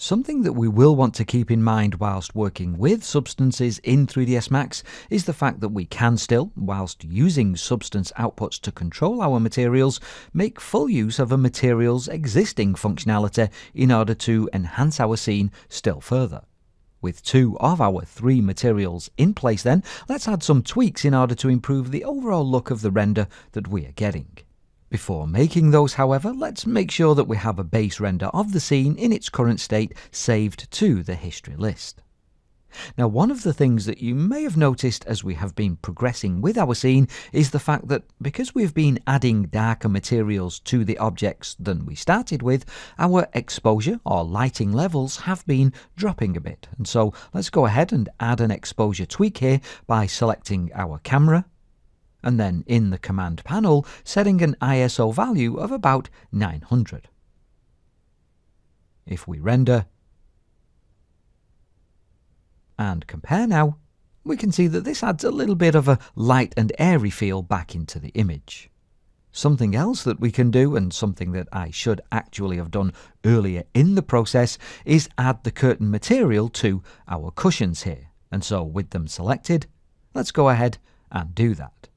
Something that we will want to keep in mind whilst working with substances in 3ds Max is the fact that we can still, whilst using substance outputs to control our materials, make full use of a material's existing functionality in order to enhance our scene still further. With 2 of our 3 materials in place then, let's add some tweaks in order to improve the overall look of the render that we are getting. Before making those, however, let's make sure that we have a base render of the scene in its current state saved to the history list. Now, one of the things that you may have noticed as we have been progressing with our scene is the fact that because we've been adding darker materials to the objects than we started with, our exposure or lighting levels have been dropping a bit. And so let's go ahead and add an exposure tweak here by selecting our camera, and then in the command panel setting an ISO value of about 900. If we render and compare now, we can see that this adds a little bit of a light and airy feel back into the image. Something else that we can do, and something that I should actually have done earlier in the process, is add the curtain material to our cushions here. And so with them selected, let's go ahead and do that.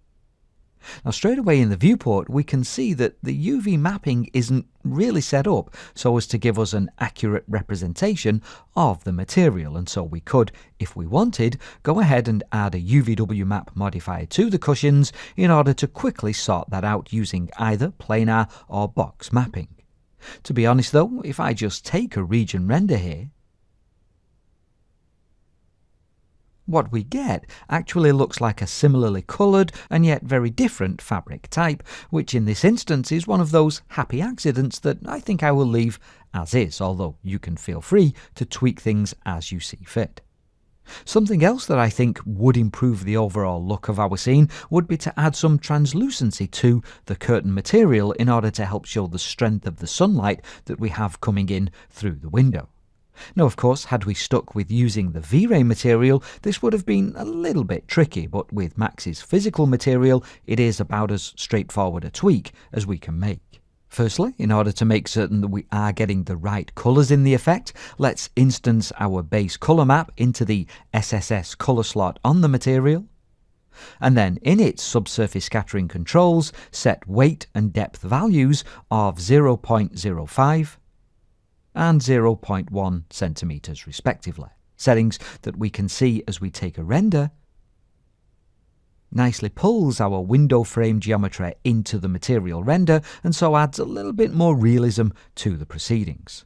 Now straight away in the viewport we can see that the UV mapping isn't really set up so as to give us an accurate representation of the material, and so we could, if we wanted, go ahead and add a UVW map modifier to the cushions in order to quickly sort that out using either planar or box mapping. To be honest though, if I just take a region render here, what we get actually looks like a similarly coloured and yet very different fabric type, which in this instance is one of those happy accidents that I think I will leave as is, although you can feel free to tweak things as you see fit. Something else that I think would improve the overall look of our scene would be to add some translucency to the curtain material in order to help show the strength of the sunlight that we have coming in through the window. Now, of course, had we stuck with using the V-Ray material, this would have been a little bit tricky, but with Max's physical material, it is about as straightforward a tweak as we can make. Firstly, in order to make certain that we are getting the right colours in the effect, let's instance our base colour map into the SSS colour slot on the material, and then in its subsurface scattering controls, set weight and depth values of 0.05, and 0.1 centimeters respectively, settings that we can see as we take a render nicely pulls our window frame geometry into the material render and so adds a little bit more realism to the proceedings.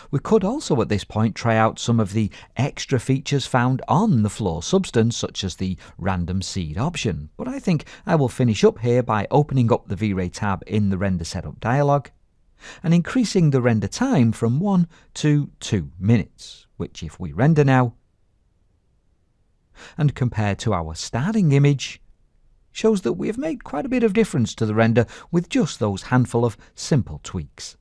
We could also at this point try out some of the extra features found on the floor substance, such as the random seed option, but I think I will finish up here by opening up the V-Ray tab in the render setup dialog and increasing the render time from 1 to 2 minutes, which if we render now and compare to our starting image, shows that we have made quite a bit of difference to the render with just those handful of simple tweaks.